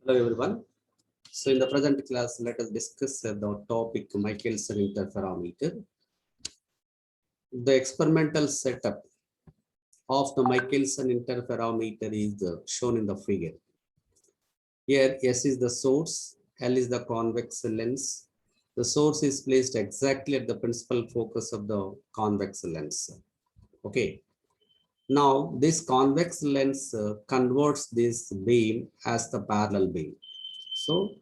Hello everyone. So in the present class, let us discuss the topic Michelson interferometer. The experimental setup of the Michelson interferometer is shown in the figure. Here S is the source, L is the convex lens. The source is placed exactly at the principal focus of the convex lens. Okay. Now this convex lens converts this beam as the parallel beam. So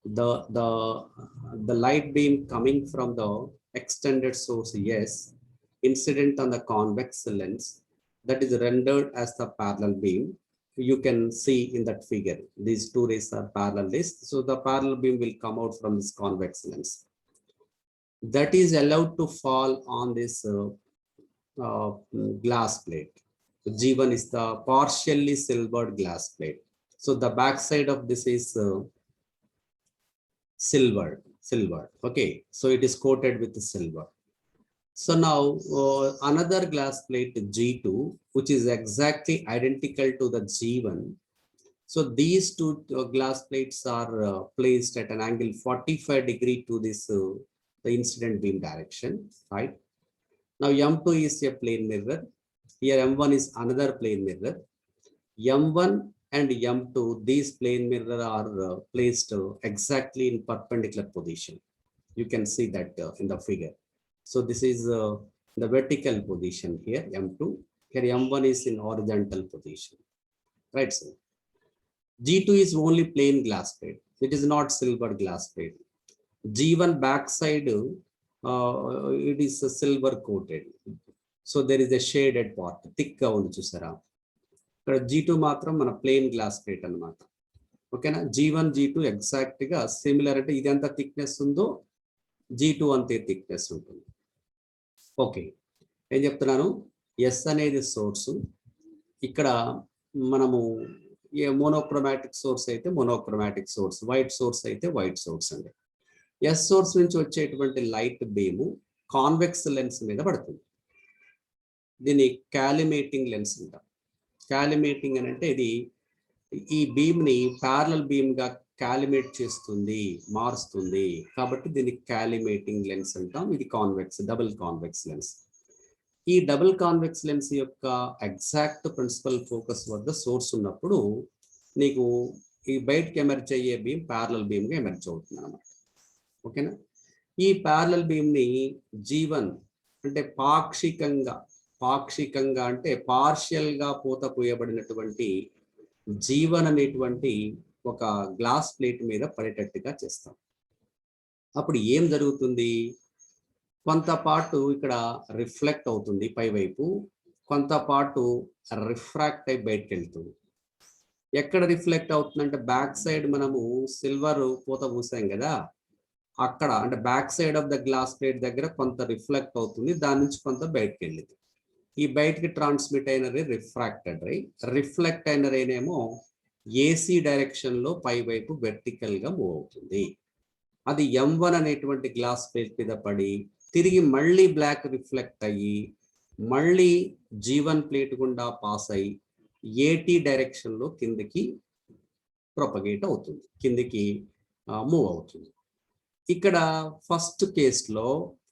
the light beam coming from the extended source S incident on the convex lens, that is rendered as the parallel beam. You can see in that figure, these two rays are parallel rays. So the parallel beam will come out from this convex lens. That is allowed to fall on this glass plate. G1 is the partially silvered glass plate. So the back side of this is silver. Okay, so it is coated with silver. So now another glass plate G2, which is exactly identical to the G1. So these two glass plates are placed at an angle 45 degrees to this the incident beam direction, right? Now M2 is a plane mirror. Here M1 is another plane mirror. M1 and M2, these plane mirror are placed exactly in perpendicular position. You can see that in the figure. So this is the vertical position here, M2. Here M1 is in horizontal position, right? So G2 is only plain glass plate. It is not silver glass plate. G1 backside, it is silver coated. So there is a shaded part, thick undi chusara. G2 matram mana plain glass plate anamata. Okay na? G1, G2 exact ga similarity idanta thickness undo G2 ante thickness ఉంటుంది. Okay, ఏం చెప్తున్నాను, yes అనేది source. ఇక్కడ మనము ఏ monochromatic source అయితే monochromatic source, white source అయితే white source అండి. Yes source నుంచి వచ్చేటువంటి లైట్ బీము కాన్వెక్స్ లెన్స్ మీద పడుతుంది. దీన్ని కాలిమేటింగ్ లెన్స్ అంటాం. కాలిమేటింగ్ అని అంటే ఇది ఈ బీమ్ని ప్యారలల్ బీమ్గా కాలిమేట్ చేస్తుంది, మారుస్తుంది. కాబట్టి దీన్ని కాలిమేటింగ్ లెన్స్ అంటాం. ఇది కాన్వెక్స్, డబుల్ కాన్వెక్స్ లెన్స్. ఈ డబుల్ కాన్వెక్స్ లెన్స్ యొక్క ఎగ్జాక్ట్ ప్రిన్సిపల్ ఫోకస్ వద్ద సోర్స్ ఉన్నప్పుడు నీకు ఈ బయటకి ఎమర్జ్ అయ్యే బీమ్ ప్యారలల్ బీమ్గా ఎమర్జ్ అవుతుంది అన్నమాట. ఓకేనా? ఈ ప్యారలల్ బీమ్ని G1 అంటే పాక్షికంగా అంటే పార్షియల్గా పూత పూయబడినటువంటి G1 అనేటువంటి ఒక గ్లాస్ ప్లేట్ మీద పడేటట్టుగా చేస్తాం. అప్పుడు ఏం జరుగుతుంది, కొంత పార్ట్ ఇక్కడ రిఫ్లెక్ట్ అవుతుంది పైవైపు, కొంత పార్ట్ రిఫ్రాక్ట్ అయి బయటకు వెళ్తుంది. ఎక్కడ రిఫ్లెక్ట్ అవుతుందంటే బ్యాక్ సైడ్ మనము సిల్వర్ పూత పూసాం కదా, అక్కడ అంటే back side of the glass plate దగ్గర కొంత రిఫ్లెక్ట్ అవుతుంది, దాని నుంచి కొంత బయటకు వెళ్ళింది. ఈ బయటికి ట్రాన్స్మిట్ అయిన రే రిఫ్రాక్టెడ్ రే, రిఫ్లెక్ట్ అయిన రేనేమో ఏసీ డైరెక్షన్ లో పై వైపు వెర్టికల్ గా మూవ్ అవుతుంది. అది M1 అనేటువంటి గ్లాస్ ప్లేట్ మీద పడి తిరిగి మళ్ళీ బ్లాక్ రిఫ్లెక్ట్ అయ్యి మళ్ళీ G1 ప్లేట్ గుండా పాస్ అయ్యి ఏటీ డైరెక్షన్ లో కిందకి ప్రొపగేట్ అవుతుంది, కిందకి మూవ్ అవుతుంది. ఇక్కడ ఫస్ట్ కేసులో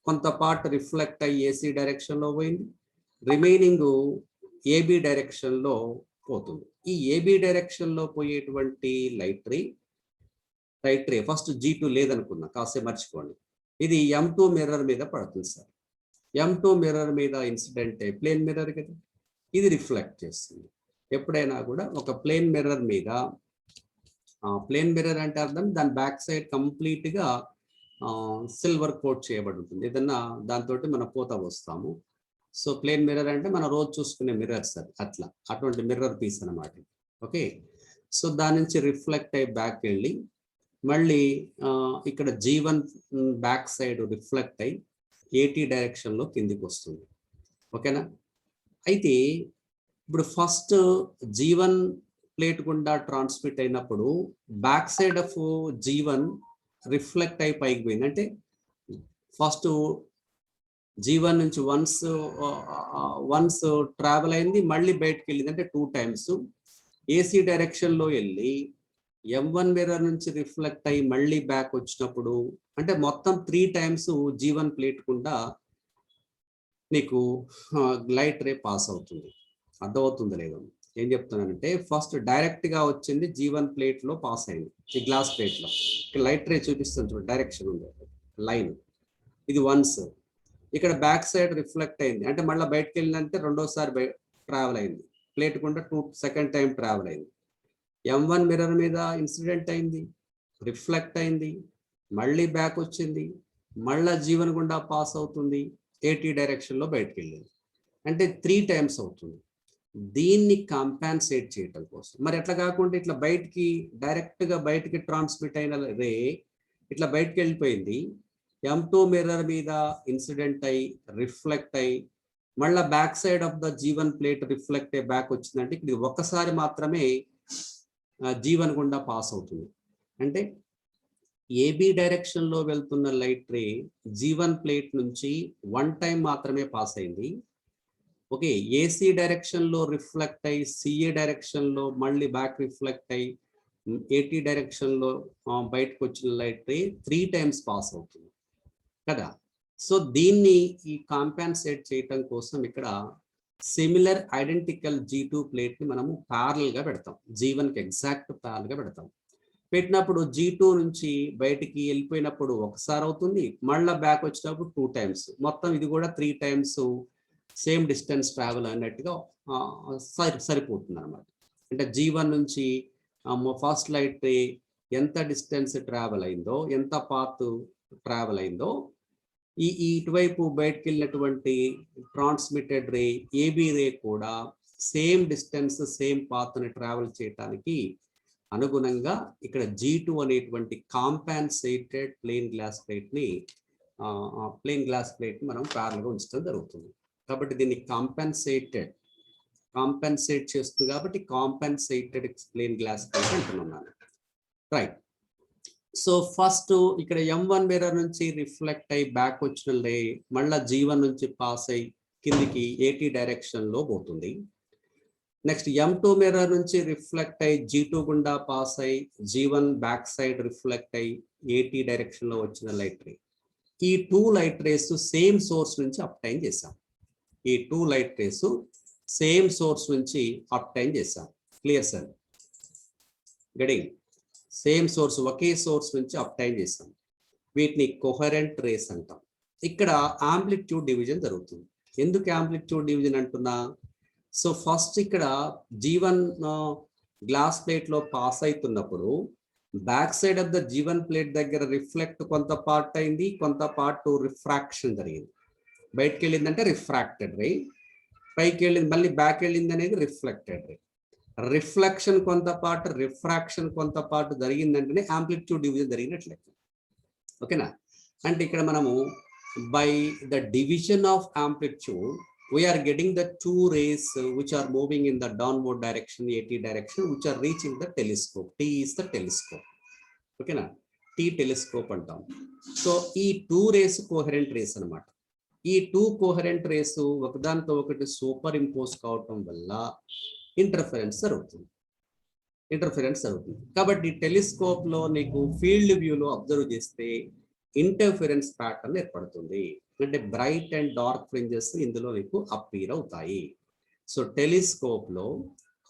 కొంత పార్ట్ రిఫ్లెక్ట్ అయ్యి ఏసీ డైరెక్షన్ లో పోయింది, రిమైనింగ్ ఏబి డైరెక్షన్ లో పోతుంది. ఈ ఏబి డైరెక్షన్ లో పోయేటువంటి లైట్ రే ఫస్ట్ G2 లేదనుకున్నా, కాసేపు మర్చిపోండి. ఇది M2 మిర్రర్ మీద పడుతుంది సార్. M2 మిర్రర్ మీద ఇన్సిడెంట్ ప్లేన్ మిర్రర్ కదా, ఇది రిఫ్లెక్ట్ చేస్తుంది. ఎప్పుడైనా కూడా ఒక ప్లేన్ మిర్రర్ మీద, ప్లేన్ మిర్రర్ అంటే అర్థం దాని బ్యాక్ సైడ్ కంప్లీట్ గా సిల్వర్ కోట్ చేయబడి ఉంటుంది. ఏదన్నా దాంతో మనం పూత వస్తాము. సో ప్లేన్ మిర్రర్ అంటే మనం రోజు చూసుకునే మిర్రర్స్ అది, అటువంటి మిర్రర్ పీస్ అనమాట. ఓకే, సో దాని నుంచి రిఫ్లెక్ట్ అయ్యి బ్యాక్ వెళ్ళి మళ్ళీ ఇక్కడ G1 బ్యాక్ సైడ్ రిఫ్లెక్ట్ అయ్యి ఏటీ డైరెక్షన్ లో కిందికి వస్తుంది. ఓకేనా? అయితే ఇప్పుడు ఫస్ట్ G1 ప్లేట్ గుండా ట్రాన్స్మిట్ అయినప్పుడు back side of G1 reflect అయి పైకి పోయింది. అంటే ఫస్ట్ G1 నుంచి వన్స్ ట్రావెల్ అయింది, మళ్ళీ బయటకు వెళ్ళింది, అంటే 2 times ఏసీ డైరెక్షన్ లో వెళ్ళి M1 మిర్రర్ నుంచి రిఫ్లెక్ట్ అయ్యి మళ్ళీ బ్యాక్ వచ్చినప్పుడు అంటే మొత్తం 3 టైమ్స్ G1 ప్లేట్ గుండా నీకు లైట్ రే పాస్ అవుతుంది. అర్థమవుతుంది లేదు? ఏం చెప్తున్నానంటే ఫస్ట్ డైరెక్ట్ గా వచ్చింది G1 ప్లేట్ లో పాస్ అయింది, ఈ గ్లాస్ ప్లేట్ లో. ఇక్కడ లైట్ రే చూపిస్తుంది చూడండి, డైరెక్షన్ ఉంది లైన్, ఇది వన్స్. ఇక్కడ బ్యాక్ సైడ్ రిఫ్లెక్ట్ అయింది అంటే మళ్ళీ బయటకు వెళ్ళిందంటే రెండోసారి ట్రావెల్ అయింది, ప్లేట్ గుండా సెకండ్ టైం ట్రావెల్ అయింది. M1 మిర్రర్ మీద ఇన్సిడెంట్ అయింది, రిఫ్లెక్ట్ అయింది, మళ్ళీ బ్యాక్ వచ్చింది, మళ్ళా G1 గుండా పాస్ అవుతుంది, AT డైరెక్షన్ లో బయటకు వెళ్ళింది. అంటే 3 టైమ్స్ అవుతుంది. దీన్ని కాంపాన్సేట్ చేయటం కోసం మరి ఎట్లా కాకుండా ఇట్లా బయటికి డైరెక్ట్ గా బయటికి ట్రాన్స్మిట్ అయిన రే ఇట్లా బయటకు వెళ్ళిపోయింది, M2 మిర్రర్ మీద ఇన్సిడెంట్ అయి రిఫ్లెక్ట్ అయి మళ్ళీ back side of the G1 plate reflect అయ్యి బ్యాక్ వచ్చిందంటే ఇది ఒక్కసారి మాత్రమే G1 గుండా పాస్ అవుతుంది. అంటే AB డైరెక్షన్ లో వెళ్తున్న లైట్ రే G1 ప్లేట్ నుంచి 1 టైం మాత్రమే పాస్ అయింది. ఓకే, AC డైరెక్షన్ లో రిఫ్లెక్ట్ అయ్యి CA డైరెక్షన్ లో మళ్ళీ బ్యాక్ రిఫ్లెక్ట్ అయ్యి AT డైరెక్షన్ లో బయటకు వచ్చిన లైట్ రే 3 టైమ్స్ పాస్ అవుతుంది కదా. సో దీన్ని ఈ కాంపాన్సేట్ చేయటం కోసం ఇక్కడ సిమిలర్ ఐడెంటికల్ G2 ప్లేట్ ని మనము ప్యారల్ గా పెడతాం, G1 కి ఎగ్జాక్ట్ ప్యారల్ గా పెడతాం. పెట్టినప్పుడు G2 నుంచి బయటికి వెళ్ళిపోయినప్పుడు ఒకసారి అవుతుంది, మళ్ళీ బ్యాక్ వచ్చినప్పుడు 2 టైమ్స్, మొత్తం ఇది కూడా 3 టైమ్స్ సేమ్ డిస్టెన్స్ ట్రావెల్ అన్నట్టుగా సరిపోతుంది అనమాట. అంటే G1 నుంచి ఫస్ట్ లైట్ రే ఎంత డిస్టెన్స్ ట్రావెల్ అయిందో, ఎంత పాత్ ట్రావెల్ అయిందో, ఇటువైపు బయటకు వెళ్ళినటువంటి ట్రాన్స్మిటెడ్ రే AB రే కూడా సేమ్ డిస్టెన్స్ సేమ్ పాత్ ని ట్రావెల్ చేయడానికి అనుగుణంగా ఇక్కడ G2 అనేటువంటి కాంపాన్సేటెడ్ ప్లెయిన్ గ్లాస్ ప్లేట్ ని మనం ప్యారల్ గా ఉంచడం జరుగుతుంది. కాబట్టి దీన్ని కాంపెన్సేట్ చేస్తుంది కాబట్టి కాంపెన్సేటెడ్ ప్లెయిన్ గ్లాస్ ప్లేట్ అంటున్నాను. రైట్. సో ఫస్ట్ ఇక్కడ M1 మిర్రర్ నుంచి రిఫ్లెక్ట్ అయ్యి బ్యాక్ వచ్చిన రే మళ్ళీ G1 నుంచి పాస్ అయ్యి కిందికి AT డైరెక్షన్ లో పోతుంది. నెక్స్ట్ M2 మిర్రర్ నుంచి రిఫ్లెక్ట్ అయ్యి G2 గుండా పాస్ అయ్యి G1 బ్యాక్ సైడ్ రిఫ్లెక్ట్ అయ్యి AT డైరెక్షన్ లో వచ్చిన లైట్ రే. ఈ 2 లైట్ రేస్ సేమ్ సోర్స్ నుంచి అప్టైన్ చేశాం. ఈ 2 లైట్ రేస్ సేమ్ సోర్స్ నుంచి అప్టైన్ చేశాం. Clear sir? Getting? Same source, ఒకే సోర్స్ నుంచి అప్టైన్ చేశాం. వీటిని కోహరెంట్ రేస్ అంటాం. ఇక్కడ ఆంప్లిట్యూడ్ డివిజన్ జరుగుతుంది. ఎందుకు ఆంప్లిట్యూడ్ డివిజన్ అంటున్నా? సో ఫస్ట్ ఇక్కడ G1 గ్లాస్ ప్లేట్ లో పాస్ అవుతున్నప్పుడు back side of the G1 plate దగ్గర రిఫ్లెక్ట్ కొంత పార్ట్ అయింది, కొంత పార్ట్ రిఫ్రాక్షన్ జరిగింది. బయటకు వెళ్ళిందంటే రిఫ్రాక్టెడ్ రే, పైకి వెళ్ళింది మళ్ళీ బ్యాక్ వెళ్ళింది అనేది రిఫ్లెక్టెడ్ రే. రిఫ్లెక్షన్ కొంత పార్ట్, రిఫ్రాక్షన్ కొంత పార్ట్ జరిగిందంటేనే ఆంప్లిట్యూడ్ డివిజన్ జరిగినట్లే. ఓకేనా? అంటే ఇక్కడ మనము by the division of amplitude we are getting the 2 rays which are moving in the downward direction, AT direction, which are reaching the telescope. T is the telescope. Okay na? T telescope antam. So ee 2 rays coherent rays anamata. Ee 2 coherent rays okadanto okati super impose kavatam valla interference jarugutundi. Kabatti telescope lo neeku field view lo observe cheste interference pattern ఏర్పడుతుంది. అంటే bright and dark fringes ఇందులో మీకు appear అవుతాయి. So telescope లో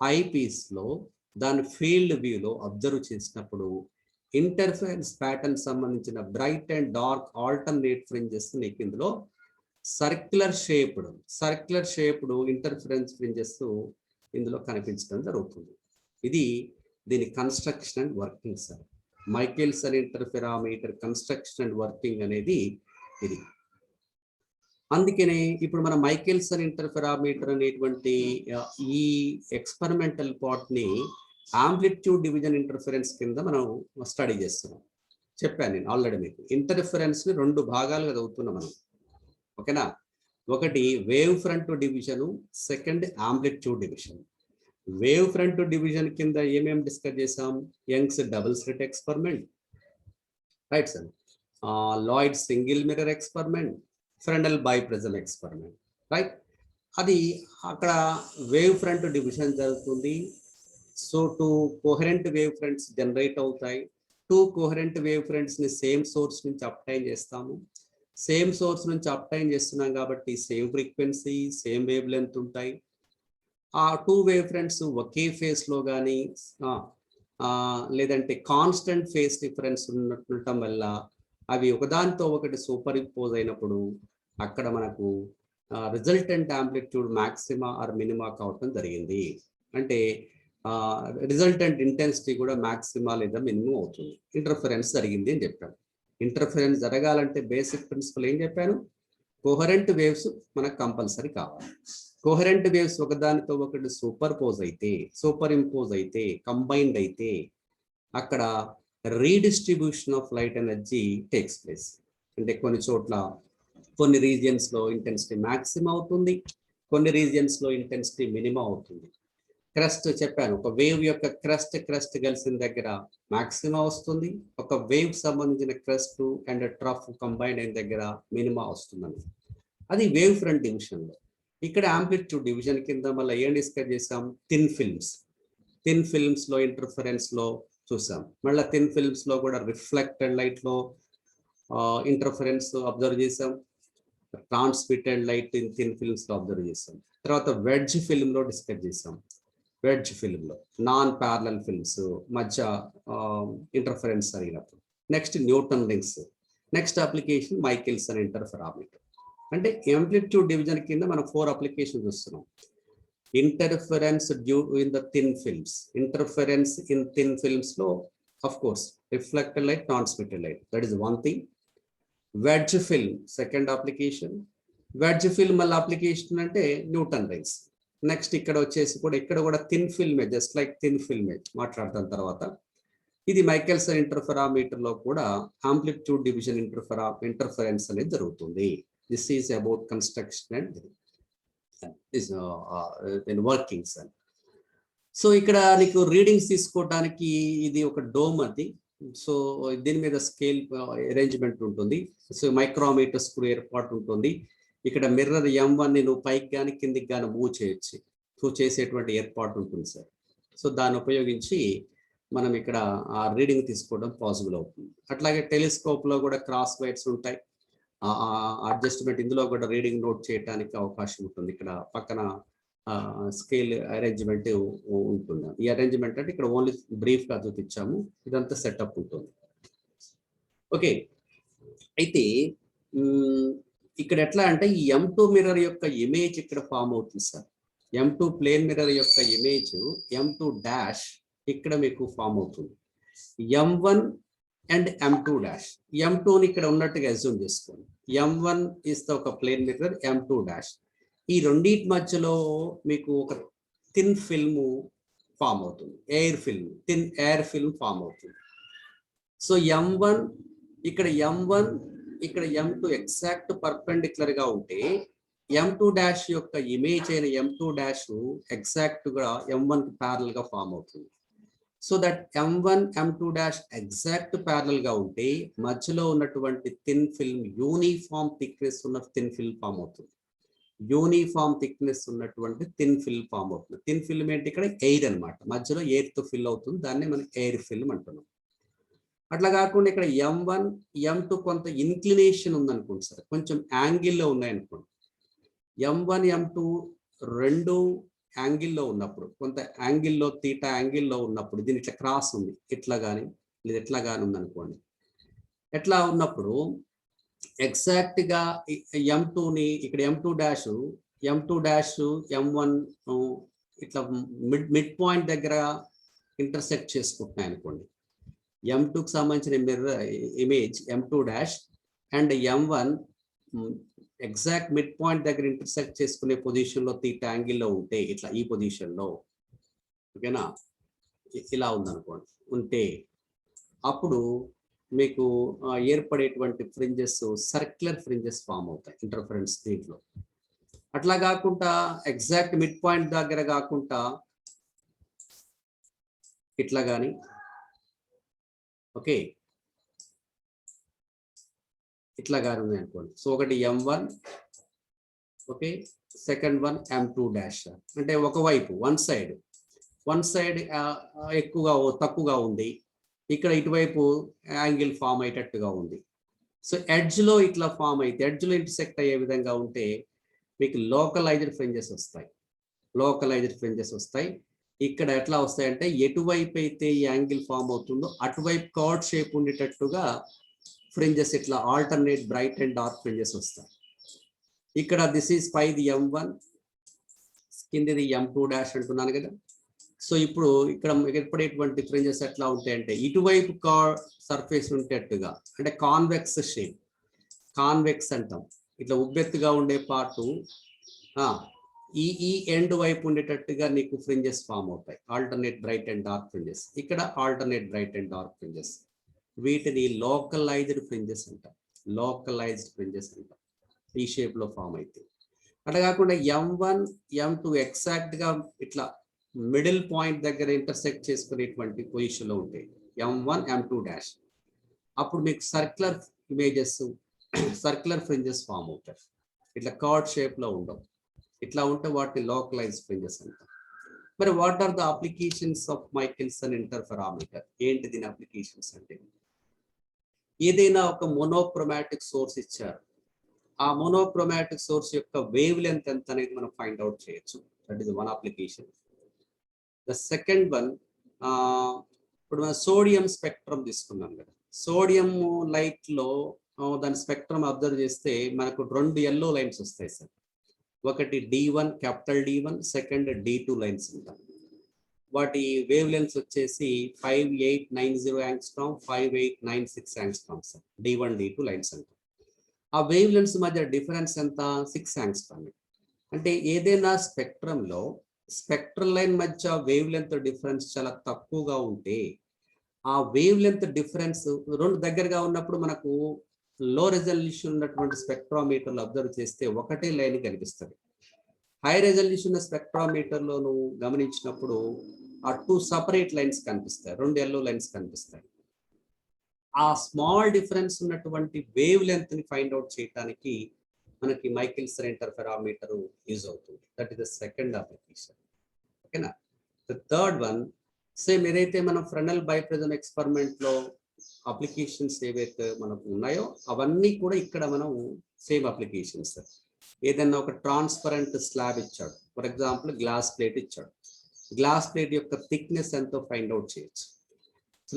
I piece లో దాని field వ్యూలో observe చేసినప్పుడు ఇంటర్ఫరెన్స్ ప్యాటర్న్ సంబంధించిన bright and dark alternate fringes నీకు ఇందులో సర్క్యులర్ షేప్డ్ ఇంటర్ఫరెన్స్ ఫ్రింజెస్ ఇందులో కనిపించడం జరుగుతుంది. ఇది దీని construction and working sir. Michelson interferometer construction and working అనేది ఇది. అందుకనే ఇప్పుడు మన మైకెల్సన్ ఇంటర్ఫెరామీటర్ అనేటువంటి ఈ ఎక్స్పెరిమెంటల్ పార్ట్ ని ఆంప్లిట్యూడ్ డివిజన్ ఇంటర్ఫరెన్స్ కింద మనం స్టడీ చేస్తున్నాం. చెప్పాను నేను ఆల్రెడీ మీకు. ఇంటర్ఫరెన్స్ ని 2 భాగాలుగా చదువుతున్నాం మనం. ఓకేనా? ఒకటి wave front division, second amplitude division. Wave front division కింద ఏమేమి డిస్కస్ చేసాం? Young's double slit experiment, right sir, Lloyd single mirror experiment, Fresnel biprism experiment, right. అది అక్కడ వేవ్ ఫ్రంట్ డివిజన్ జరుగుతుంది. So 2 coherent wave fronts generate అవుతాయి. 2 coherent wave fronts ని same source నుంచి obtain చేస్తాము. సేమ్ సోర్స్ నుంచి obtain చేస్తున్నాం కాబట్టి same frequency, same wavelength ఉంటాయి. ఆ 2 వేవ్ ఫ్రంట్స్ ఒకే ఫేస్ లో కానీ లేదంటే కాన్స్టెంట్ ఫేస్ డిఫరెన్స్ ఉండటం వల్ల అవి ఒకదానితో ఒకటి సూపర్ ఇంపోజ్ అయినప్పుడు అక్కడ మనకు resultant amplitude maxima or minima కావటం జరిగింది. అంటే రిజల్టెంట్ ఇంటెన్సిటీ కూడా మాక్సిమా లేదా మినిమం అవుతుంది. ఇంటర్ఫరెన్స్ జరిగింది అని చెప్పాను. ఇంటర్ఫరెన్స్ జరగాలంటే బేసిక్ ప్రిన్సిపల్ ఏం చెప్పాను? కోహరెంట్ వేవ్స్ మనకు కంపల్సరీ కావాలి. కోహరెంట్ వేవ్స్ ఒకదానితో ఒకటి సూపర్ ఇంపోజ్ అయితే కంబైన్డ్ అయితే అక్కడ redistribution of light energy takes place. అంటే కొన్ని చోట్ల కొన్ని రీజియన్స్ లో ఇంటెన్సిటీ మాక్సిమం అవుతుంది, కొన్ని రీజియన్స్ లో ఇంటెన్సిటీ మినిమం అవుతుంది. క్రస్ట్ చెప్పాను, ఒక వేవ్ యొక్క క్రస్ట్ కలిసిన దగ్గర మాక్సిమం వస్తుంది, ఒక వేవ్ సంబంధించిన క్రస్ట్ అండ్ ట్రఫ్ కంబైన్ అయిన దగ్గర మినిమా వస్తుందని. అది వేవ్ ఫ్రంట్ డివిజన్ లో. ఇక్కడ యాంప్లిట్యూడ్ డివిజన్ కింద మళ్ళీ ఏం డిస్కస్ చేసాం? థిన్ ఫిల్మ్స్ లో ఇంటర్ఫరెన్స్ లో చూసాం. మళ్ళీ థిన్ ఫిల్మ్స్ లో కూడా రిఫ్లెక్టెడ్ లైట్ లో ఇంటర్ఫరెన్స్ అబ్జర్వ్ చేసాం. Transmitted light in thin films లో అబ్జర్వ్ చేసాం. తర్వాత వెడ్జ్ ఫిల్మ్ లో డిస్కస్ చేసాం. వెడ్జ్ ఫిల్మ్ లో నాన్ ప్యారలల్ ఫిల్మ్స్ మధ్య ఇంటర్ఫరెన్స్ జరిగినప్పుడు. Next Newton rings. Next application Michelson interferometer. అంటే యాంప్లిట్యూడ్ డివిజన్ కింద మనం 4 అప్లికేషన్ చూస్తున్నాం. Interference due in the thin films. Interference in thin films లో of course reflected light, transmitted light, that is one thing. Wedge film second application. Wedge film మళ్ళీ application అంటే Newton rings. Next ఇక్కడ వచ్చేసి కూడా ఇక్కడ కూడా thin ఫిల్మే, just like thin ఫిల్మే మాట్లాడతాం తర్వాత. ఇది మైకెల్సన్ ఇంటర్ఫెరామీటర్ లో కూడా ఆంప్లిట్యూడ్ డివిజన్ ఇంటర్ఫరెన్స్ అనేది జరుగుతుంది. This is about construction and workings. So ఇక్కడ నీకు రీడింగ్స్ తీసుకోవడానికి ఇది ఒక డోమ్ అది. సో దీని మీద స్కేల్ అరేంజ్మెంట్ ఉంటుంది. సో మైక్రోమీటర్ స్క్రూ ఏర్పాటు ఉంటుంది. ఇక్కడ మిర్రర్ M1 ని నువ్వు పైకి కానీ కిందికి కానీ మూవ్ చేయొచ్చు. సో చేసేటువంటి ఏర్పాటు ఉంటుంది సార్. సో దాన్ని ఉపయోగించి మనం ఇక్కడ ఆ రీడింగ్ తీసుకోవడం పాసిబుల్ అవుతుంది. అట్లాగే టెలిస్కోప్ లో కూడా క్రాస్ వైర్స్ ఉంటాయి. అడ్జస్ట్మెంట్ ఇందులో కూడా రీడింగ్ నోట్ చేయడానికి అవకాశం ఉంటుంది. ఇక్కడ పక్కన స్కేల్ అరేంజ్మెంట్ ఉంటుంది. ఈ అరేంజ్మెంట్ అంటే ఇక్కడ ఓన్లీ బ్రీఫ్ గా చూపించాము, ఇదంతా సెటప్ ఉంటుంది. ఓకే, అయితే ఇక్కడ ఎట్లా అంటే ఈ M2 మిర్రర్ యొక్క ఇమేజ్ ఇక్కడ ఫామ్ అవుతుంది సార్. M2 ప్లేన్ మిర్రర్ యొక్క ఇమేజ్ M2 డాష్ ఇక్కడ మీకు ఫామ్ అవుతుంది. M1 and M2 dash. M2ని ఇక్కడ ఉన్నట్టుగా అజ్యూమ్ చేసుకోండి. M1 ఇస్ ఒక ప్లేన్ మిర్రర్, M2 డాష్. ఈ రెండింటి మధ్యలో మీకు ఒక థిన్ ఫిల్మ్ ఫామ్ అవుతుంది, థిన్ ఎయిర్ ఫిల్మ్ ఫామ్ అవుతుంది. సో M1 ఇక్కడ M1 ఇక్కడ M2 ఎగ్జాక్ట్ పర్పెండిక్యులర్ గా ఉంటే M2 డాష్ యొక్క ఇమేజ్ అయిన M2 డాష్ ఎగ్జాక్ట్ గా M1 కి ప్యారల్ గా ఫామ్ అవుతుంది. So that M1 M2 dash exact parallel గా ఉంటే మధ్యలో ఉన్నటువంటి థిన్ ఫిల్మ్ యూనిఫామ్ థిక్నెస్ ఉన్న థిన్ ఫిల్మ్ ఫామ్ అవుతుంది. యూనిఫామ్ థిక్నెస్ ఉన్నటువంటి థిన్ ఫిల్మ్ ఫామ్ అవుతుంది. థిన్ ఫిల్మ్ ఏంటి? ఇక్కడ ఎయిర్ అనమాట, మధ్యలో ఎయిర్ తో ఫిల్ అవుతుంది. దాన్ని మనం ఎయిర్ ఫిల్మ్ అంటున్నాం. అట్లా కాకుండా ఇక్కడ M1 M2 కొంత ఇన్క్లినేషన్ ఉందనుకోండి సార్, కొంచెం యాంగిల్లో ఉన్నాయనుకోండి. M1 M2 రెండు యాంగిల్లో ఉన్నప్పుడు, కొంత యాంగిల్లో తీటా యాంగిల్లో ఉన్నప్పుడు, దీని ఇట్లా క్రాస్ ఉంది ఇట్లా కానీ లేదా ఎట్లా కానీ ఉందనుకోండి. ఎట్లా ఉన్నప్పుడు ఎగ్జాక్ట్ గా M2ని ఇక్కడ M2 డాష్ M1 ఇట్లా మిడ్ పాయింట్ దగ్గర ఇంటర్సెక్ట్ చేసుకుంటున్నాయి అనుకోండి. M2కి సంబంధించిన mirror image M2 dash and M1 exact mid point దగ్గర ఇంటర్సెక్ట్ చేసుకునే పొజిషన్ లో తీటా యాంగిల్లో ఉంటే, ఇట్లా ఈ పొజిషన్ లో, ఓకేనా, ఇలా ఉందనుకోండి ఉంటే, అప్పుడు మీకు ఏర్పడేటువంటి ఫ్రింజెస్ సర్క్యులర్ ఫ్రింజెస్ ఫామ్ అవుతాయి ఇంటర్ఫరెన్స్ దీంట్లో. అట్లా కాకుండా ఎగ్జాక్ట్ మిడ్ పాయింట్ దగ్గర కాకుండా ఇట్లా కానీ, ఓకే, ఇట్లా కానీ ఉంది అనుకోండి. సో ఒకటి M1, okay, second one M2 dash. అంటే ఒకవైపు వన్ సైడ్ వన్ సైడ్ ఎక్కువగా తక్కువగా ఉంది, ఇక్కడ ఇటువైపు యాంగిల్ ఫామ్ అయ్యేటట్టుగా ఉంది. సో ఎడ్జ్లో ఇట్లా ఫామ్ అయితే, ఎడ్జ్లో ఇంటర్సెక్ట్ అయ్యే విధంగా ఉంటే మీకు లోకలైజ్డ్ ఫ్రింజెస్ వస్తాయి. లోకలైజ్డ్ ఫ్రింజెస్ వస్తాయి. ఇక్కడ ఎట్లా వస్తాయంటే ఎటువైపు అయితే ఈ యాంగిల్ ఫామ్ అవుతుందో అటువైపు కార్డ్ షేప్ ఉండేటట్టుగా ఫ్రింజెస్ ఇట్లా alternate bright and dark fringes వస్తాయి. ఇక్కడ దిస్ ఈజ్ పైది M1, కిందిది M2 డాష్ అంటున్నాను కదా. సో ఇప్పుడు ఇక్కడ ఏర్పడేటువంటి ఫ్రింజెస్ ఎట్లా ఉంటాయంటే ఇటువైపు కార్డ్ సర్ఫేస్ ఉండేటట్టుగా, అంటే కాన్వెక్స్ షేప్, కాన్వెక్స్ అంటాం. ఇట్లా ఉబ్బెత్తుగా ఉండే పార్టు ఈ ఎండ్ వైపు ఉండేటట్టుగా నీకు ఫ్రింజెస్ ఫామ్ అవుతాయి, alternate bright and dark fringes. ఇక్కడ alternate bright and dark fringes, వీటిని లోకలైజ్డ్ ఫ్రింజెస్ అంటాం. లోకలైజ్డ్ ఫ్రింజెస్ అంటాం ఈ షేప్ లో ఫామ్ అయితే. అట్లా కాకుండా M1 M2 ఎగ్జాక్ట్ గా ఇట్లా మిడిల్ పాయింట్ దగ్గర ఇంటర్సెక్ట్ చేసుకునేటువంటి పొజిషన్ లో ఉంటాయి M1 M2 డాష్. అప్పుడు మీకు circular images, circular fringes form అవుతాయి. ఇట్లా కార్డ్ షేప్ లో ఉండవు. ఇట్లా ఉంటే వాటిని లోకలైజ్డ్ ఫ్రింజెస్ అంటాం. మరి what are the applications of Michelson interferometer? ఏంటి దీని అప్లికేషన్స్ అంటే, ఏదైనా ఒక మోనోక్రోమాటిక్ సోర్స్ ఇచ్చారు, ఆ మోనోక్రోమాటిక్ సోర్స్ యొక్క వేవ్ లెంత్ ఎంత అనేది మనం ఫైండ్ అవుట్ చేయొచ్చు. That is one application. The second one, ఇప్పుడు మనం సోడియం స్పెక్ట్రమ్ తీసుకున్నాం కదా. సోడియం లైట్ లో దాని స్పెక్ట్రమ్ అబ్జర్వ్ చేస్తే మనకు 2 yellow లైన్స్ వస్తాయి సార్. ఒకటి D1 capital D1, second D2 lines ఉంటాయి. వాటి వేవ్ లెన్స్ వచ్చేసి 5890 angstrom, 5896 angstrom sir. D1 D2 lines అంటాం. ఆ వేవ్ లెన్స్ మధ్య డిఫరెన్స్ ఎంత? 6 యాంగ్స్ట్రామ్. అంటే ఏదైనా స్పెక్ట్రంలో స్పెక్ట్రల్ లైన్ మధ్య వేవ్ లెంత్ డిఫరెన్స్ చాలా తక్కువగా ఉంటే, ఆ వేవ్ లెంత్ డిఫరెన్స్ 2 దగ్గరగా ఉన్నప్పుడు మనకు లో రెజల్యూషన్ ఉన్నటువంటి స్పెక్ట్రోమీటర్లు అబ్జర్వ్ చేస్తే ఒకటే లైన్ కనిపిస్తుంది. హై రెజల్యూషన్ స్పెక్ట్రోమీటర్లో గమనించినప్పుడు ఆ 2 సపరేట్ లైన్స్ కనిపిస్తాయి, 2 yellow లైన్స్ కనిపిస్తాయి. ఆ స్మాల్ డిఫరెన్స్ ఉన్నటువంటి వేవ్ లెంత్ ని ఫైండ్ అవుట్ చేయడానికి మనకి మైకెల్సన్ ఇంటర్ఫెరామీటర్ యూజ్ అవుతుంది. That is the second application. ఓకేనా. ద థర్డ్ వన్, సేమ్ ఏదైతే మనం ఫ్రెనెల్ బైప్రిజం ఎక్స్పెరిమెంట్ లో అప్లికేషన్స్ ఏవైతే మనకు ఉన్నాయో అవన్నీ కూడా ఇక్కడ మనం సేమ్ అప్లికేషన్స్. ఏదైనా ఒక ట్రాన్స్పరెంట్ స్లాబ్ ఇచ్చాడు, ఫర్ ఎగ్జాంపుల్ గ్లాస్ ప్లేట్ ఇచ్చాడు. గ్లాస్ ప్లేట్ యొక్క థిక్నెస్ ఎంతో ఫైండ్ అవుట్ చేయొచ్చు,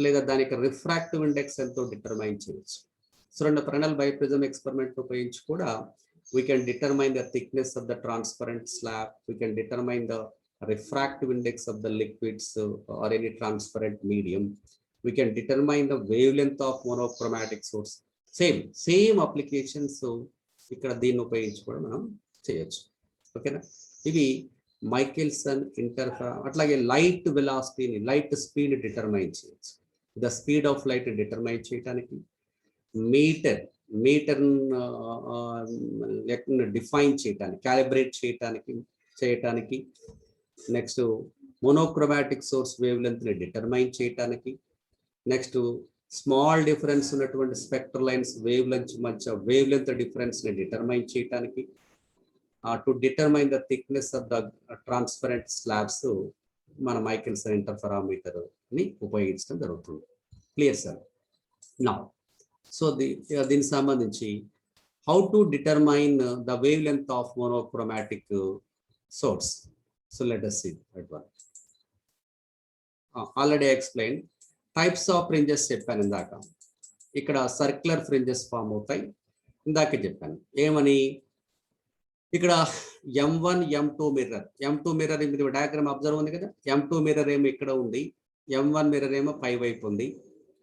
లేదా దాని యొక్క రిఫ్రాక్టివ్ ఇండెక్స్ ఎంతో డిటర్మైన్ చేయొచ్చు. సో రెండు ఫ్రెనెల్ బైప్రిజం ఎక్స్పెరిమెంట్ ఉపయోగించి కూడా we can determine the thickness of the transparent slab, we can determine the refractive index of the liquids or any transparent medium, we can determine the wavelength of monochromatic source. same applications ఇక్కడ దీన్ని ఉపయోగించి కూడా మనం చేయొచ్చు. ఓకేనా. ఇవి Michelson అట్లాగే light వెలాసిటీని, light speed determine చేయొచ్చు. The speed of light determine చేయడానికి, మీటర్ డిఫైన్ చేయడానికి, క్యాలిబ్రేట్ చేయటానికి, next monochromatic source wave length ని డిటర్మైన్ చేయటానికి, నెక్స్ట్ స్మాల్ డిఫరెన్స్ ఉన్నటువంటి spectral lines wave length difference ని డిటర్మైన్ చేయటానికి, to determine the thickness of the transparent slabs మన Michelson ఇంటర్ఫెరామీటర్ ని ఉపయోగించడం జరుగుతుంది. Clear sir? నౌ సో దీనికి సంబంధించి how to determine the wave length of monochromatic source. So let us see that one. Already explain types of fringes చెప్పాను ఇందాక. ఇక్కడ circular fringes form అవుతాయి. ఇందాకే చెప్పాను ఏమని, ఇక్కడ M1 M2 mirror, M2 mirror ఇది డయాగ్రామ్ అబ్జర్వ్ ఉంది కదా. M2 మిర్రర్ ఏమో ఇక్కడ ఉంది, M1 మిర్రర్ ఏమో పై వైపు ఉంది,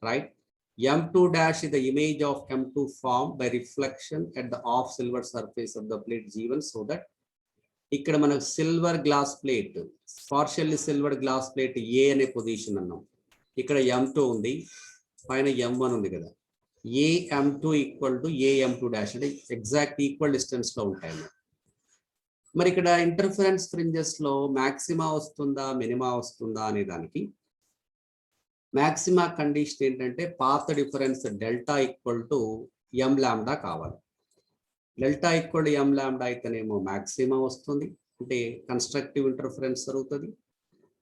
right. M2 dash is the image of M2 formed by reflection at the off silver surface of the plate G1, so that ఇక్కడ మనకు silver glass plate, partially silver glass plate A అనే position అన్నాం. ఇక్కడ M2 ఉంది, పైన M1 ఉంది కదా. A M2 equal to A M2 dash, అంటే ఎగ్జాక్ట్ ఈక్వల్ డిస్టెన్స్ లో ఉంటాయి అన్నమాట. మరి ఇక్కడ ఇంటర్ఫరెన్స్ ఫ్రింజెస్ లో మాక్సిమా వస్తుందా మినిమా వస్తుందా అనే దానికి మాక్సిమా కండిషన్ ఏంటంటే path difference delta equal to M lambda కావాలి. Delta equal to M lambda అయితేనేమో మాక్సిమా వస్తుంది, అంటే కన్స్ట్రక్టివ్ ఇంటర్ఫరెన్స్ జరుగుతుంది.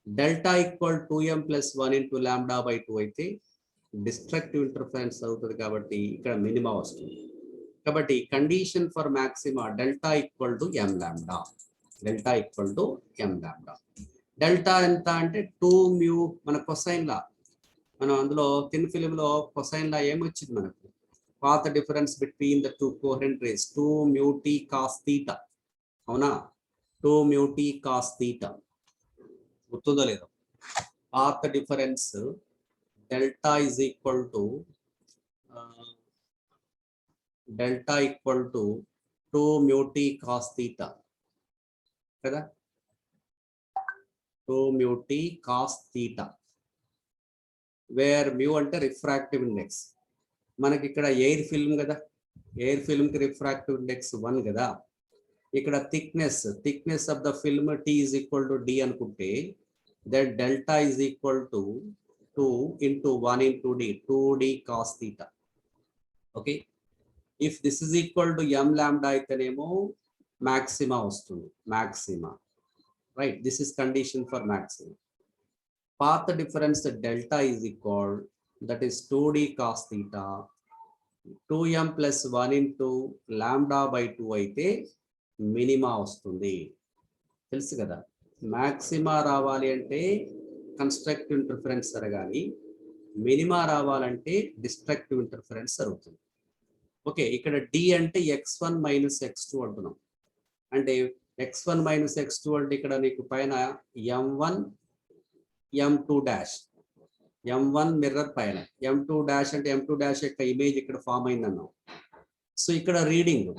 Delta equal 2m plus 1 into lambda by 2 అయితే డిస్ట్రక్టివ్ ఇంటర్ఫరెన్స్ అవుతుంది కాబట్టి ఇక్కడ మినిమా వస్తుంది. కాబట్టి condition for maxima delta equal to M lambda. Delta equal to M lambda. Delta ఎంత అంటే 2 మ్యూ మన కొసైన్ లా. మనం అందులో థిన్ ఫిలిం లో కొసైన్ లా ఏమొచ్చింది మనకు? Path difference between the two coherent rays 2 mu tea cos theta. అవునా? 2 mu tea cos theta గుర్తుందో లేదో? Path difference delta is equal to delta equal to 2 mu tea cos theta కదా, 2 mu tea cos theta, where mu అంటే refractive index. మనకి ఇక్కడ air film కదా, air film కి refractive index 1 కదా. ఇక్కడ thickness of the film t is equal to d అనుకుంటే that delta is equal to 2 into 1 into d, 2d cos theta. Okay, if this is equal to M lambda అయితేనేమో maxima వస్తుంది, maxima. Right, this is condition for maxima. Path difference delta is equal that is 2d cos theta 2m plus 1 into lambda by 2 అయితే minima వస్తుంది. తెలుసు కదా, maxima రావాలి అంటే constructive interference జరగాలి, minima రావాలంటే డిస్ట్రక్టివ్ ఇంటర్ఫరెన్స్ జరుగుతుంది. ఓకే, ఇక్కడ డి అంటే x1 మైనస్ x2 అంటున్నాం. అంటే x1 మైనస్ x2 అంటే ఇక్కడ నీకు పైన m1 m2 dash, m1 mirror పైన m2 డాష్ అంటే m2 డాష్ యొక్క ఇమేజ్ ఇక్కడ ఫామ్ అయిందన్నాం. సో ఇక్కడ రీడింగ్,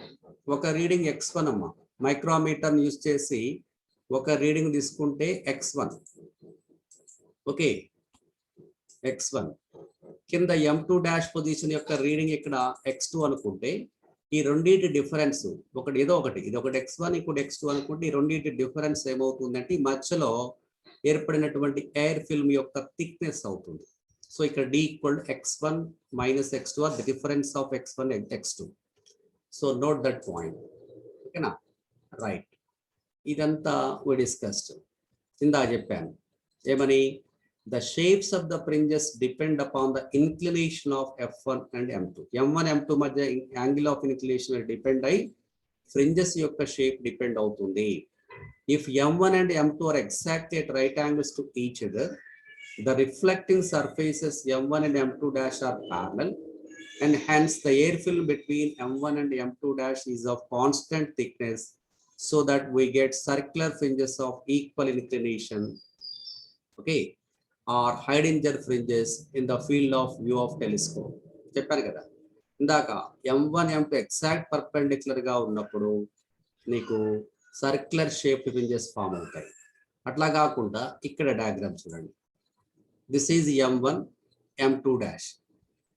ఒక రీడింగ్ x1 అమ్మ, మైక్రోమీటర్ యూజ్ చేసి ఒక రీడింగ్ తీసుకుంటే x1. ఓకే, x1 కింద m2 డాష్ పొజిషన్ యొక్క రీడింగ్ ఇక్కడ x2 అనుకుంటే ఈ రెండింటి డిఫరెన్స్ ఒకటి ఏదో ఒకటి, ఇది ఒకటి x1 ఇంకోటి x2 అనుకుంటే ఈ రెండింటి డిఫరెన్స్ ఏమవుతుందంటే ఈ మధ్యలో ఏర్పడినటువంటి ఎయిర్ ఫిల్మ్ యొక్క థిక్నెస్ అవుతుంది. సో ఇక్కడ d equal x1 minus x2 or the difference of x1 and x2. So note that point. ఓకేనా? రైట్, ఇదంతా వి డిస్కస్డ్. ఇందా చెప్పాను ఏమని, the shapes of the fringes depend upon the inclination of f1 and m2. m1 m2 మధ్య angle of inclination depend అయి fringes యొక్క shape depend అవుతుంది. If m1 and m2 are exactly at right angles to each other, the reflecting surfaces m1 and m2 dash are parallel, and hence the air film between m1 and m2 dash is of constant thickness, so that we get circular fringes of equal inclination. Okay, or Heidinger fringes in the field of view of telescope. చెప్పాను కదా ఇందాక, m1 m2 exact perpendicular గా ఉన్నప్పుడు నీకు circular shape fringes form అవుతాయి. అట్లా కాకుండా ఇక్కడ డయాగ్రామ్ చూడండి, this is m1 m2 dash,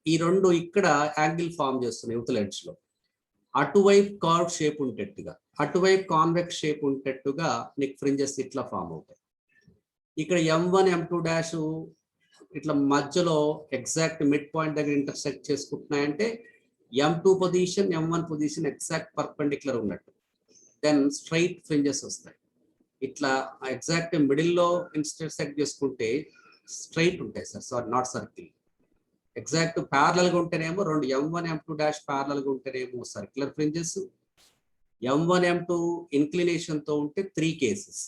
ఈ రెండు ఇక్కడ యాంగిల్ ఫామ్ చేస్తున్నాయి యువతల ఎడ్జ్ లో. అటువైపు కర్వ్ షేప్ ఉండేట్టుగా, అటువైపు కాన్వెక్స్ షేప్ ఉండేట్టుగా నీకు ఫ్రింజెస్ ఇట్లా ఫామ్ అవుతాయి. ఇక్కడ m1 m2 డాష్ ఇట్లా మధ్యలో ఎగ్జాక్ట్ మిడ్ పాయింట్ దగ్గర ఇంటర్సెక్ట్ చేసుకుంటున్నాయంటే m2 position m1 position exact perpendicular ఉన్నట్టు, దెన్ స్ట్రైట్ ఫ్రింజెస్ వస్తాయి. ఇట్లా ఎగ్జాక్ట్ మిడిల్ లో ఇంటర్సెక్ట్ చేసుకుంటే స్ట్రైట్ ఉంటాయి sir, sorry not circle. Exact parallel గా ఉంటేనేమో రెండు m1 m2 డాష్ ప్యారలల్ గా ఉంటేనేమో circular fringes, m1 m2 inclination తో ఉంటే 3 కేసెస్.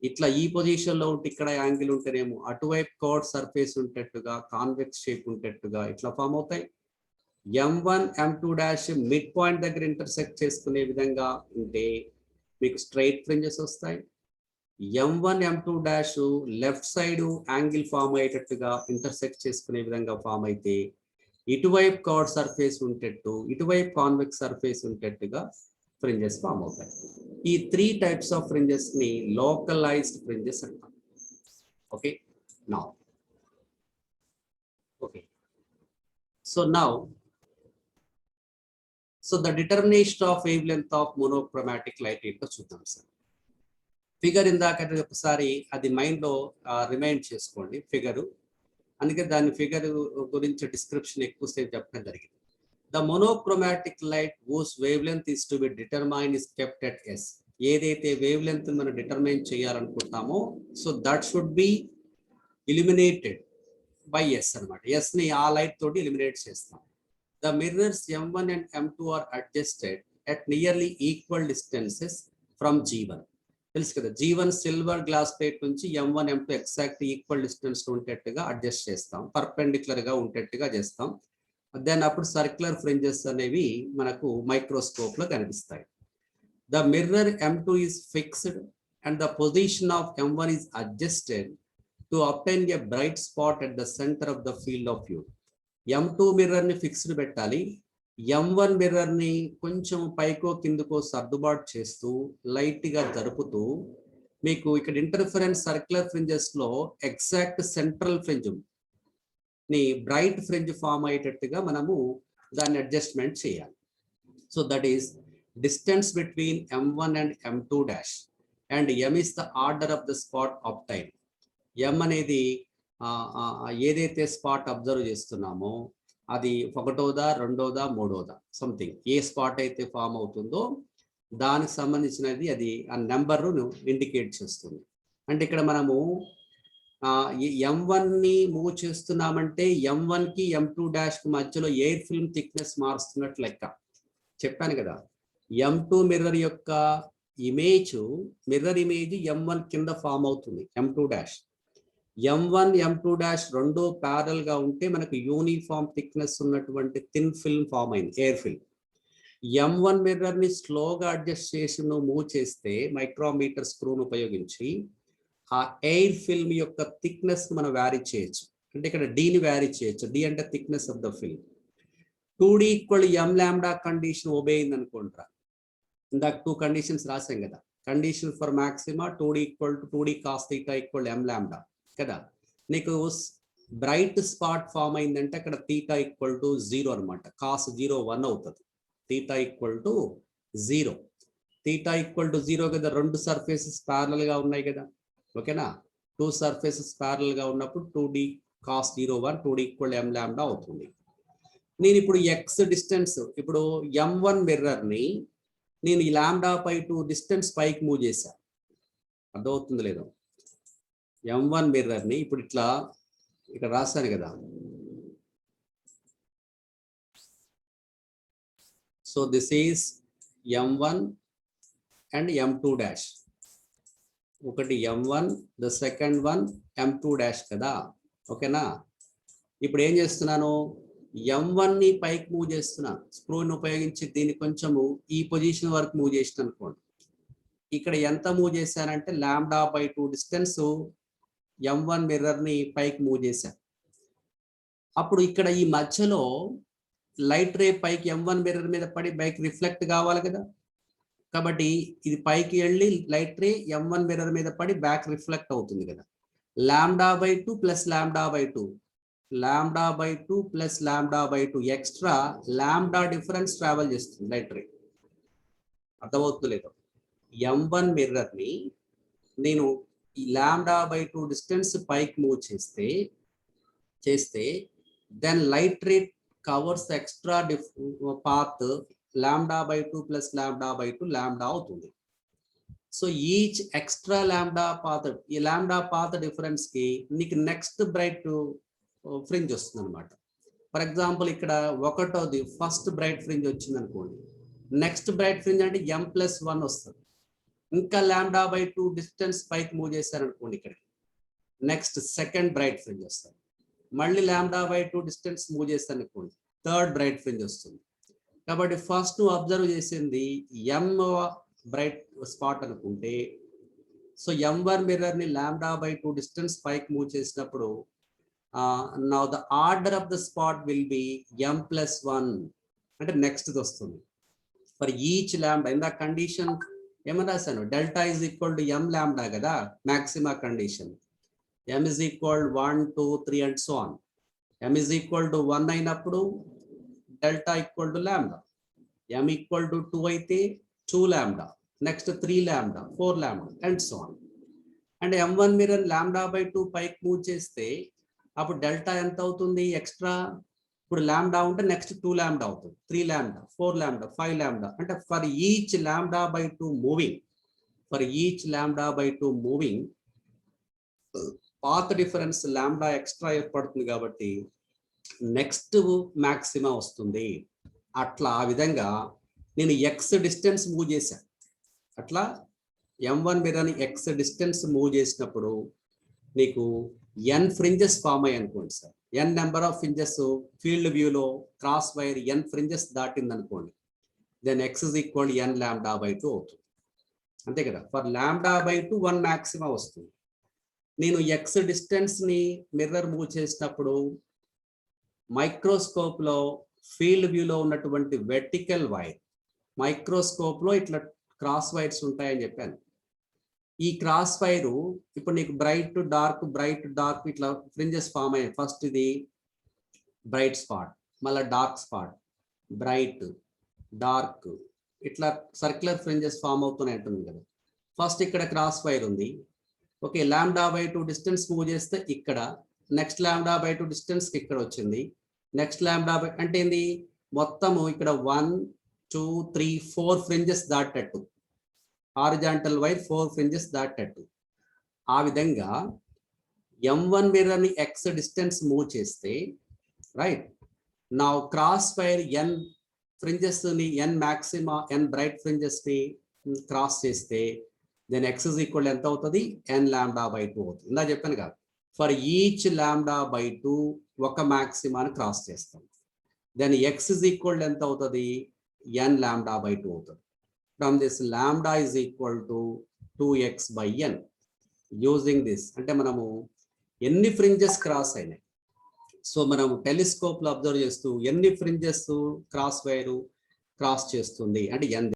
ఇట్లా ఈ పొజిషన్ లో ఉంటే ఇక్కడ యాంగిల్ ఉంటేనేమో అటువైపు కర్వ్డ్ సర్ఫేస్ ఉంటట్టుగా కాన్వెక్స్ షేప్ ఉంటట్టుగా ఇట్లా ఫామ్ అవుతాయి. m1 m2 dash mid point దగ్గర ఇంటర్సెక్ట్ చేసుకునే విధంగా ఉంటే మీకు స్ట్రైట్ ఫ్రింజెస్ వస్తాయి. m1 m2 dash left side angle form అయ్యేటట్టుగా ఇంటర్సెక్ట్ చేసుకునే విధంగా ఫామ్ అయితే ఇటువైపు కర్వ్డ్ సర్ఫేస్ ఉంటట్టు ఇటువైపు కాన్వెక్స్ సర్ఫేస్ ఉంటట్టుగా ఫ్రింజెస్ ఫామ్ అవుతాయి. ఈ 3 టైప్స్ ఆఫ్ ఫ్రింజెస్ ని లోకలైజ్డ్ ఫ్రింజెస్ అంటాం. Okay, now okay, so now so the determination of wave length of monochromatic light ఏంటో చూద్దాం సార్. ఫిగర్ ఇందాక ఒకసారి అది మైండ్ లో రిమైండ్ చేసుకోండి ఫిగరు, అందుకే దాని ఫిగర్ గురించి డిస్క్రిప్షన్ ఎక్కువసేపు చెప్పడం జరిగింది. The monochromatic light whose wavelength is to be determined is kept at S. ఏదైతే వేవ్ లెంత్ మనం డిటర్మైన్ చేయాలనుకుంటామో so that should be eliminated by S అనమాట. ఎస్ ని ఆ లైట్ తోటి ఎలిమినేట్ చేస్తాం. The mirrors M1 and M2 are adjusted at nearly equal distances from G1. తెలుసు కదా, G1 సిల్వర్ గ్లాస్ ప్లేట్ నుంచి M1 M2 exact equal distance ఉండేట్టుగా adjust చేస్తాం, పర్పెండిక్యులర్ గా ఉండేట్టుగా చేస్తాం. దెన్ అప్పుడు సర్క్యులర్ ఫ్రింజెస్ అనేవి మనకు మైక్రోస్కోప్ లో కనిపిస్తాయి. The mirror M2 is fixed and the position of M1 is adjusted to obtain a bright spot at the center of the field of view. M2 mirror ని fixed పెట్టాలి, M1 mirror ని కొంచెం పైకో కిందకో సర్దుబాటు చేస్తూ light గా జరుపుతూ మీకు ఇక్కడ ఇంటర్ఫరెన్స్ సర్క్యులర్ ఫ్రింజెస్ లో ఎగ్జాక్ట్ సెంట్రల్ ఫ్రింజ్ ని బ్రైట్ ఫ్రింజ్ ఫామ్ అయ్యేటట్టుగా మనము దాన్ని అడ్జస్ట్మెంట్ చేయాలి. So that is distance between M1 and M2 dash and M is the order of the spot obtained. M అనేది ఏదైతే స్పాట్ అబ్జర్వ్ చేస్తున్నామో అది ఒకటోదా రెండోదా మూడోదా సంథింగ్ ఏ స్పాట్ అయితే ఫామ్ అవుతుందో దానికి సంబంధించినది అది ఆ నెంబర్ను ఇండికేట్ చేస్తుంది. అంటే ఇక్కడ మనము M1 ని మూవ్ చేస్తున్నామంటే M1 కి M2 డాష్ కి మధ్యలో ఎయిర్ ఫిల్మ్ థిక్నెస్ మారుస్తున్నట్లు లెక్క. చెప్పాను కదా, M2 మిర్రర్ యొక్క మిర్రర్ ఇమేజ్ M1 కింద ఫామ్ అవుతుంది, M2 dash. M1 M2 dash రెండు ప్యారల్ గా ఉంటే మనకు యూనిఫామ్ థిక్నెస్ ఉన్నటువంటి థిన్ ఫిల్మ్ ఫామ్ అయింది, ఎయిర్ ఫిల్మ్. M1 మిర్రర్ ని స్లోగా అడ్జస్ట్ చేసి మూవ్ చేస్తే మైక్రోమీటర్ స్క్రూను ఉపయోగించి ఆ ఎయిర్ ఫిల్మ్ యొక్క థిక్నెస్ మనం వ్యారీ చేయొచ్చు. అంటే ఇక్కడ డీని వ్యారీ చేయొచ్చు, డి అంటే thickness of the film. 2D equal M lambda condition obey అయింది అనుకుంటారా, ఇందాక 2 కండిషన్స్ రాసాం కదా. Condition for maxima 2D equal to 2D cos theta equal M lambda కదా. నీకు బ్రైట్ స్పాట్ ఫామ్ అయిందంటే అక్కడ థీటా ఈక్వల్ టు 0 అనమాట, కాస్ 0 1 అవుతుంది, theta equal to 0. Theta equal to 0 కదా, రెండు సర్ఫేసెస్ ప్యారల్ గా ఉన్నాయి కదా, ఓకేనా. 2 సర్ఫేసెస్ ప్యారల్ గా ఉన్నప్పుడు 2D cos 0 1 2D equal M lambda అవుతుంది. నేను ఇప్పుడు ఎక్స్ డిస్టెన్స్, ఇప్పుడు M1 మిర్రర్ ని నేను ఈ లాంబ్డా పై 2 డిస్టెన్స్ పైకి మూవ్ చేశా, అర్థమవుతుంది లేదో. M1 మిర్రర్ ని ఇప్పుడు ఇట్లా ఇక్కడ రాశాను కదా. So this is M1 and M2 dash. ఒకటి M1, the second one M2 dash కదా, ఓకేనా. ఇప్పుడు ఏం చేస్తున్నాను, M1 ని పైకి మూవ్ చేస్తున్నాను, స్క్రూని ఉపయోగించి దీన్ని కొంచెము ఈ పొజిషన్ వరకు మూవ్ చేసిన అనుకోండి. ఇక్కడ ఎంత మూవ్ చేశానంటే lambda by 2 distance M1 mirror ని పైకి మూవ్ చేశాను. అప్పుడు ఇక్కడ ఈ మధ్యలో లైట్ రే పైకి M1 మిర్రర్ మీద పడి బైక్ రిఫ్లెక్ట్ కావాలి కదా, కాబట్టి ఇది పైకి వెళ్ళి లైట్ రే M1 మిర్రర్ మీద పడి బ్యాక్ రిఫ్లెక్ట్ అవుతుంది కదా. Lambda by 2 plus lambda by 2, lambda by 2 plus lambda by 2 extra lambda difference travel చేస్తుంది లైట్ రే, అర్థమవుతుంది లేదు. M1 మిర్రర్ ని నేను ఈ లాంబ్డా బై 2 డిస్టెన్స్ పైకి మూవ్ చేస్తే then light ray covers extra path lambda by 2 plus lambda by 2 lambda అవుతుంది. So each extra lambda path, ఈ లాంబ్డా పాత్ డిఫరెన్స్ కి నీకు నెక్స్ట్ బ్రైట్ ఫ్రింజ్ వస్తుంది అనమాట. ఫర్ ఎగ్జాంపుల్ ఇక్కడ ఒకటోది ఫస్ట్ బ్రైట్ ఫ్రింజ్ వచ్చింది అనుకోండి, నెక్స్ట్ బ్రైట్ ఫ్రింజ్ అంటే M+1 వస్తుంది. ఇంకా లాంబ్డా బై 2 డిస్టెన్స్ పైకి మూవ్ చేశారనుకోండి, ఇక్కడికి నెక్స్ట్ సెకండ్ బ్రైట్ ఫ్రింజ్ వస్తుంది. మళ్ళీ లాంబ్డా బై 2 డిస్టెన్స్ మూవ్ చేస్తాను అనుకోండి, థర్డ్ బ్రైట్ ఫ్రింజ్ వస్తుంది. కాబట్టి ఫస్ట్ నువ్వు అబ్జర్వ్ చేసింది M బ్రైట్ స్పాట్ అనుకుంటే, సో M1 మిర్రర్ ని లాంబ్డా బై 2 డిస్టెన్స్ పైకి మూవ్ చేసినప్పుడు now the order of the spot will be M+1 అంటే నెక్స్ట్ వస్తుంది for each lambda. In the condition ఏమని రాశాను, delta is equal to M lambda కదా maxima condition. M is equal 1 2 3 and so on. M is equal to 1 అయినప్పుడు delta equal to lambda. M equal to 2 అయితే 2 lambda, next 3 lambda 4 lambda and so on. And M1 mirror lambda by 2 పైకి move చేస్తే అప్పుడు delta ఎంత అవుతుంది extra, ఇప్పుడు lambda ఉంటే next 2 lambda అవుతుంది, 3 లాంబ్డా 4 లాంబ్డా 5 లాంబ్డా. అంటే for each lambda by 2 moving for each lambda by 2 moving path difference lambda extra ఏర్పడుతుంది కాబట్టి నెక్స్ట్ మాక్సిమా వస్తుంది. అట్లా ఆ విధంగా నేను ఎక్స్ డిస్టెన్స్ మూవ్ చేశాను. అట్లా M1 మీదని ఎక్స్ డిస్టెన్స్ మూవ్ చేసినప్పుడు నీకు n ఫ్రింజెస్ ఫామ్ అయ్యి అనుకోండి sir. n number of fringes field వ్యూలో క్రాస్ వైర్ n ఫ్రింజెస్ దాటింది అనుకోండి, then x is equal n lambda by 2 అవుతుంది. అంతే కదా. ఫర్ లాంబ్డా బై 2 1 మాక్సిమా వస్తుంది. నేను ఎక్స్ డిస్టెన్స్ ని మిర్రర్ మూవ్ చేసినప్పుడు మైక్రోస్కోప్ లో ఫీల్డ్ వ్యూలో ఉన్నటువంటి వెర్టికల్ వైర్, మైక్రోస్కోప్ లో ఇట్లా క్రాస్ వైర్స్ ఉంటాయని చెప్పాను. ఈ క్రాస్ వైరు ఇప్పుడు నీకు బ్రైట్ డార్క్ ఇట్లా ఫ్రింజెస్ ఫామ్ అయ్యాయి. ఫస్ట్ ఇది బ్రైట్ స్పాట్, మళ్ళీ డార్క్ స్పాట్, బ్రైట్, డార్క్, ఇట్లా సర్క్యులర్ ఫ్రింజెస్ ఫామ్ అవుతూనే ఉంటుంది కదా. ఫస్ట్ ఇక్కడ క్రాస్ వైర్ ఉంది. Okay, lambda by 2 distance move చేస్తే ఇక్కడ, నెక్స్ట్ లాంబ్డా బై 2 డిస్టెన్స్ ఇక్కడ వచ్చింది, నెక్స్ట్ లాంబ్డా బై అంటే ఏంది, మొత్తము ఇక్కడ 1 2 3 4 ఫ్రింజెస్ దాటట్టు, హారిజాంటల్ వైర్ 4 ఫ్రింజెస్ దాటట్టు. ఆ విధంగా M1 మిర్రర్ని ఎక్స్ డిస్టెన్స్ మూవ్ చేస్తే రైట్ నా క్రాస్ వైర్ n ఫ్రింజెస్ ని n maxima n bright fringes ని క్రాస్ చేస్తే దెన్ x ఇస్ ఈక్వల్ ఎంత అవుతుంది, n లాంబ్డా బై 2 అవుతుంది. ఇందా చెప్పాను కదా, ఫర్ ఈచ్ లాంబ్డా బై 2 ఒక మాక్సిమాని క్రాస్ చేస్తాం, దెన్ x ఇస్ ఈక్వల్ ఎంత అవుతుంది, n లాంబ్డా బై 2 అవుతుంది. From this lambda is equal to 2x by n. Using this అంటే మనము ఎన్ని ఫ్రింజెస్ క్రాస్ అయినాయి, సో మనం టెలిస్కోప్ లో అబ్జర్వ్ చేస్తూ ఎన్ని ఫ్రింజెస్ క్రాస్ వైర్ క్రాస్ చేస్తుంది అంటే n